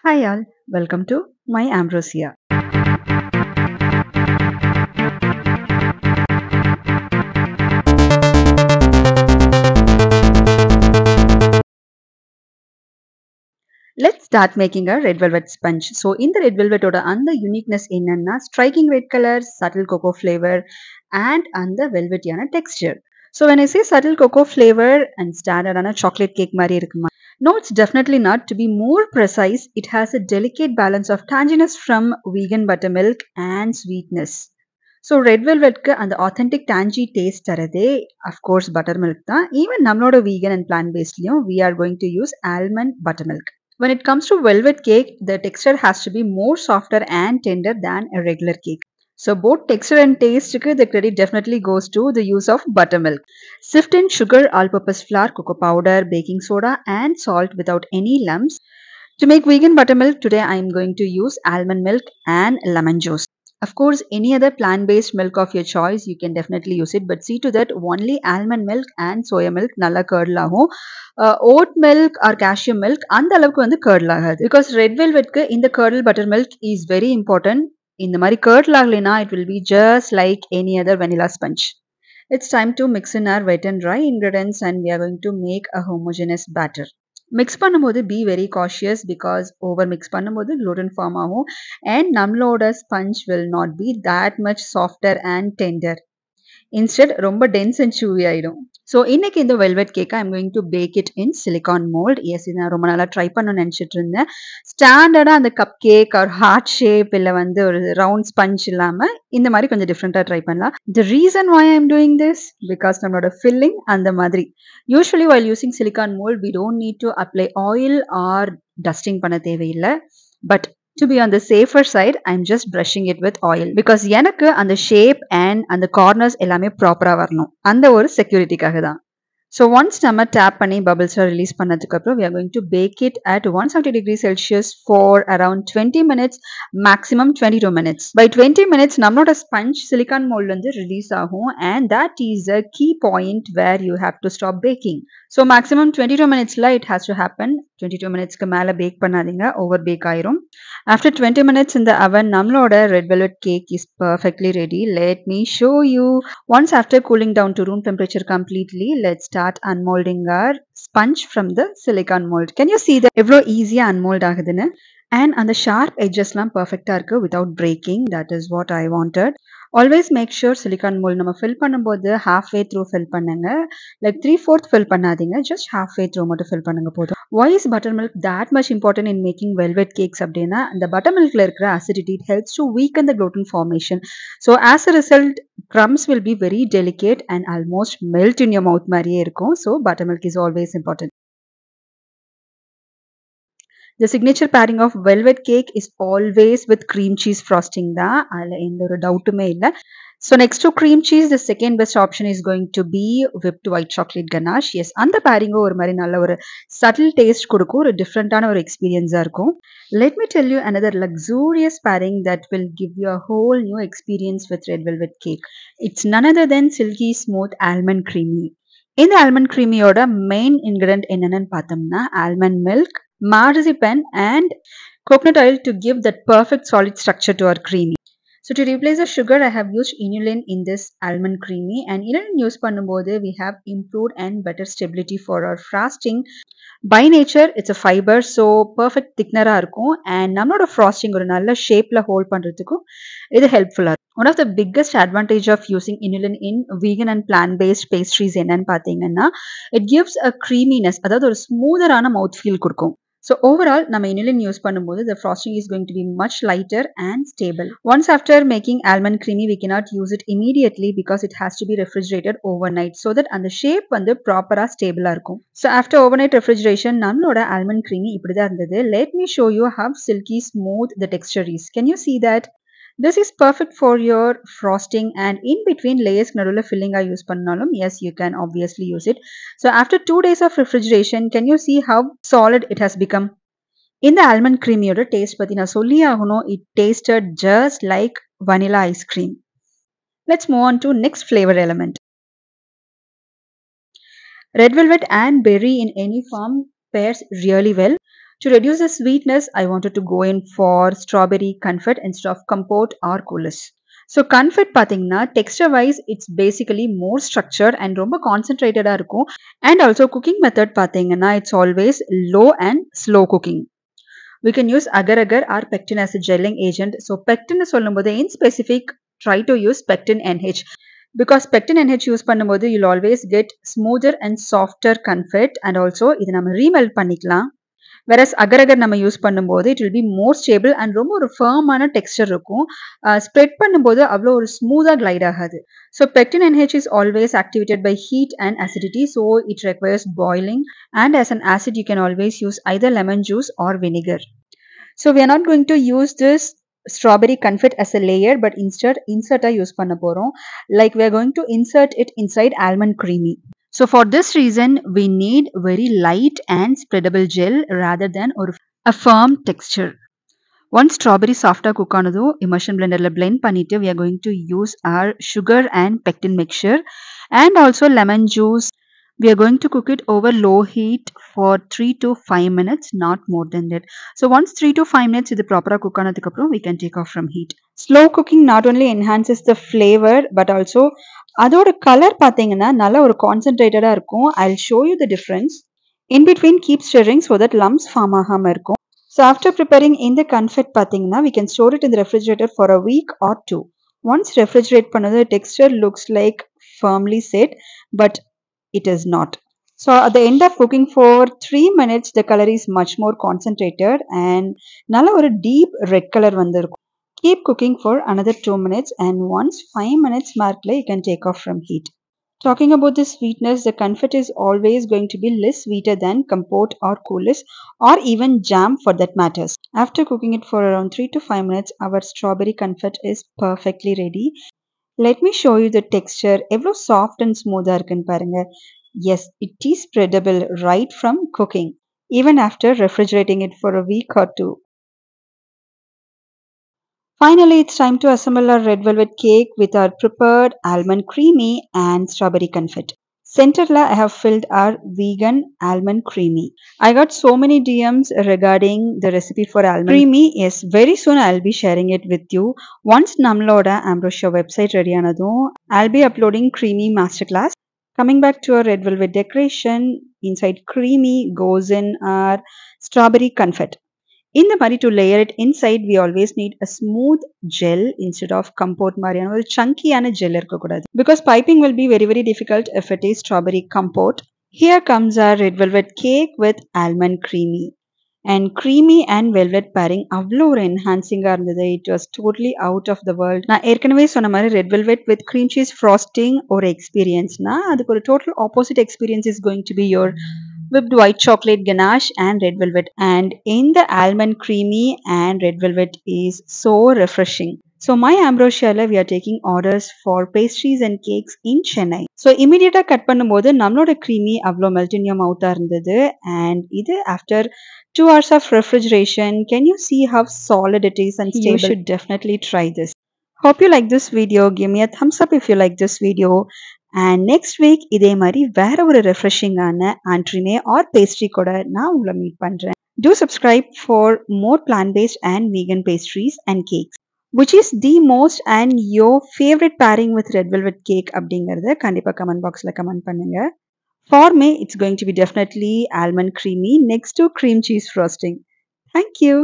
Hi all, welcome to my Ambrosia. Let's start making a red velvet sponge. So in the red velvet oda and the uniqueness என்னன்னா striking red color, subtle cocoa flavor and the velvetiana texture. So when I say subtle cocoa flavor and standard ஆன chocolate cake மாதிரி இருக்குமா? No, it's definitely not. To be more precise, it has a delicate balance of tanginess from vegan buttermilk and sweetness. So red வெல்வெட்க்கு அந்த authentic tangy taste தரதே of course buttermilk தான். Even நம்மளோட vegan and plant பேஸ்ட்லையும் we are going to use almond buttermilk. When it comes to velvet cake, the texture has to be more softer and tender than a regular cake. So both texture and taste, the credit definitely goes to the use of buttermilk. Sift in sugar, all-purpose flour, cocoa powder, baking soda and salt without any lumps. To make vegan buttermilk, today I am going to use almond milk and lemon juice. Of course, any other plant-based milk of your choice, you can definitely use it. But see to that, only almond milk and soya milk nalla curdle ஆகும். Oat milk or cashew milk அந்த அளவுக்கு வந்து curdle ஆகாது. Because red velvetக்கு இந்த curdle buttermilk is very important. இந்த மாதிரி curdle ஆகலைனா it will be just like any other vanilla sponge. It's time to mix in our wet and dry ingredients and we are going to make a homogeneous batter. Mix பண்ணும்போது be very cautious because over mix பண்ணும்போது gluten form ஆகும் and நம்மளோட sponge will not be that much softer and tender. Instead ரொம்ப dense and chewy ஆகிடும். So இன்னைக்கு இந்த velvet கேக்கை I'm going to bake it in silicone mould. Yes, இது நான் ரொம்ப நாளாக ட்ரை பண்ணணும்னு நினச்சிட்டு இருந்தேன். ஸ்டாண்டர்டாக அந்த கப் கேக் ஒரு ஹார்ட் ஷேப் இல்லை வந்து ஒரு ரவுண்ட் ஸ்பஞ்ச் இல்லாமல் இந்த மாதிரி கொஞ்சம் டிஃப்ரெண்ட்டாக ட்ரை பண்ணலாம். The reason why I'm doing this because நம்மளோட ஃபில்லிங் அந்த மாதிரி. Usually while using silicone mold we don't need to apply oil or dusting பண்ண தேவையில்லை. But to be on the safer side, I'm just brushing it with oil because எனக்கு அந்த shape and அந்த corners எல்லாமே ப்ராப்பரா வரணும். அந்த ஒரு செக்யூரிட்டிக்காக தான். So once நம்ம tap பண்ணி bubbles release பண்ணதுக்கு அப்புறம் we are going to bake it at 170 degrees Celsius for around 20 minutes, maximum 22 minutes. By 20 minutes நம்மளோட sponge silicone mold வந்து release ஆகும் and that is a key point where you have to stop baking. So maximum 22 minutesல it has to happen. 22 minutesக்கு மேல back பண்ணாதீங்க, over back ஆயிரும். After 20 minutes in the oven, நம்மளோட red velvet cake is perfectly ready. Let me show you. Once after cooling down to room temperature completely, let's start unmolding our sponge from the silicone mold. Can you see that எவ்வளோ ஈஸியாக unmold ஆகுதுன்னு? And அந்த sharp edges லாம் perfect இருக்கு without breaking. That is what I wanted. Always make sure silicone mold நம்ம fill பண்ணும்போது halfway through fill பண்ணுங்க. Like 3/4 fill பண்ணாதீங்க. Just halfway through மட்டும் fill பண்ணுங்க போதும். Why is buttermilk that much important in making velvet cakes அப்படின்னா அந்த buttermilkல இருக்கிற acidity it helps to weaken the gluten formation. So as a result, crumbs will be very delicate and almost melt in your mouth மாதிரியே இருக்கும். So buttermilk is always important. The signature pairing of velvet cake is always with cream cheese frosting தான். அதில் எந்த ஒரு டவுட்டுமே இல்லை. So next to cream cheese, the second best option is going to be whipped white chocolate ganache. Yes, அந்த பேரிங்கும் ஒரு மாதிரி நல்ல ஒரு subtle taste கொடுக்கும், ஒரு டிஃப்ரெண்ட்டான ஒரு எக்ஸ்பீரியன்ஸாக இருக்கும். Let me tell you another luxurious pairing that will give you a whole new experience with red velvet cake. It's none other than silky smooth almond creamy. இந்த almond creamyயோட main ingredient என்னென்னு பார்த்தோம்னா almond milk, marzipan and coconut oil to give that perfect solid structure to our creamy. So to replace the sugar, I have used inulin in this almond creamy and inulin use பண்ணும்போது we have improved and better stability for our frosting. By nature, it's a fiber, so perfect thickener இருக்கும் and நம்மளோட frosting ஒரு நல்ல shapeல hold பண்றதுக்கும் இது helpful. One of the biggest advantage of using inulin in vegan and plant-based pastries என்னன்னு பார்த்தீங்கன்னா it gives a creaminess, அதாவது ஒரு smoother-ஆன mouth feel கொடுக்கும். So overall, நம்ம inulin use பண்ணும்போது the frosting is going to be much lighter and stable. Once after making almond creamy, we cannot use it immediately because it has to be refrigerated overnight so that அந்த shape வந்து ப்ராப்பரா ஸ்டேபிளா இருக்கும். So after overnight refrigeration, நம்மளோட almond creamy இப்படிதான் இருந்தது. Let me show you how silky smooth the texture is. Can you see that? This is perfect for your frosting and in between layers நடுவுல filling use பண்ணாலும் yes, you can obviously use it. So after 2 days of refrigeration, can you see how solid it has become? இந்த almond creamயோட taste பத்தி நான் சொல்லி ஆகணும். It tasted just like vanilla ice cream. Let's move on to next flavor element. Red velvet and berry in any form pairs really well. To reduce the sweetness, I wanted to go in for strawberry confit instead of compote or coulis. So confit pathina texture wise it's basically more structured and ரொம்ப concentrated இருக்கும். And also cooking method pathina it's always low and slow cooking. We can use agar-agar or pectin as a gelling agent. So pectin சொல்லும்போது in specific try to use pectin NH because pectin NH use பண்ணும்போது you'll always get smoother and softer confit and also இது நம்ம remelt பண்ணிக்கலாம். Whereas agar-agar நம்ம use பண்ணும்போது it will be more stable and ரொம்ப ஒரு firm-ஆன texture இருக்கும். Spread பண்ணும்போது அவ்வளோ ஒரு smooth-ஆ glide ஆகாது. So pectin NH is always activated by heat and acidity, so it requires boiling, and as an acid you can always use either lemon juice or vinegar. So we are not going to use this strawberry confit as a layer, but instead insert-ஆ use பண்ண போறோம். Like we are going to insert it inside almond creamy. So for this reason, we need very light and spreadable gel rather than a firm texture. Once strawberry soft-ஆ cook ஆனதோ immersion blenderல blend பண்ணிட்டு we are going to use our sugar and pectin mixture and also lemon juice. We are going to cook it over low heat for 3 to 5 minutes, not more than that. So once 3 to 5 minutes இது ப்ராப்பரா cook ஆனதுக்கு அப்புறம் we can take off from heat. Slow cooking not only enhances the flavor but also அதோட colour பாத்தீங்கன்னா நல்ல ஒரு கான்சென்ட்ரேட்டடா இருக்கும். I'll show you the difference. In between keep stirring so that lumps form ஆகாம இருக்கும். So after preparing in the confit pathina, we can store it in the refrigerator for a week or two. Once refrigerate panadhu, the texture looks like firmly set, but it is not. So at the end of cooking for 3 minutes, the color is much more concentrated and nalla oru deep red color vandirukkum. Keep cooking for another 2 minutes and once 5 minutes mark you can take off from heat. Talking about the sweetness, the confit is always going to be less sweeter than compote or coulis or even jam for that matters. After cooking it for around 3 to 5 minutes, our strawberry confit is perfectly ready. Let me show you the texture. Evlo soft and smooth irukku parunga. Yes, it is spreadable right from cooking, even after refrigerating it for a week or two. Finally, it's time to assemble our red velvet cake with our prepared almond creamy and strawberry confit. Centerla, I have filled our vegan almond creamy. I got so many DMs regarding the recipe for almond creamy. Yes, very soon I'll be sharing it with you. Once Namloda Ambrosia website ready anadho, I'll be uploading creamy masterclass. Coming back to our red velvet decoration, inside creamy goes in our strawberry confit. In the mari to layer it inside, we always need a smooth gel instead of compote mariana or chunky and a gel because piping will be very difficult if it is strawberry compote. Here comes our red velvet cake with almond creamy. And creamy and velvet pairing avlo or enhancing irundhathu. It was totally out of the world. Na erkanave sonna mari red velvet with cream cheese frosting or experience na adukku or total opposite experience is going to be your whipped white chocolate ganache and red velvet, and in the almond creamy and red velvet is so refreshing. So my Ambrosia we are taking orders for pastries and cakes in Chennai. So immediate cut பண்ணும்போது நம்மளோட creamy அவ்வளோ melt in your mouth இருந்தது, and இது after 2 hours of refrigeration. Can you see how solid it is and stable? You should definitely try this. Hope you like this video. Give me a thumbs up if you like this video. And next week இதே மாதிரி வேற ஒரு refreshing-ஆன entremet or pastry கூட நான் உங்களை meet பண்றேன். Do subscribe for more plant-based and vegan pastries and cakes. Which is the most and your favorite pairing with red velvet cake அப்படிங்கறத கண்டிப்பா comment boxல comment பண்ணுங்க. For me, it's going to be definitely almond creamy next to cream cheese frosting. Thank you.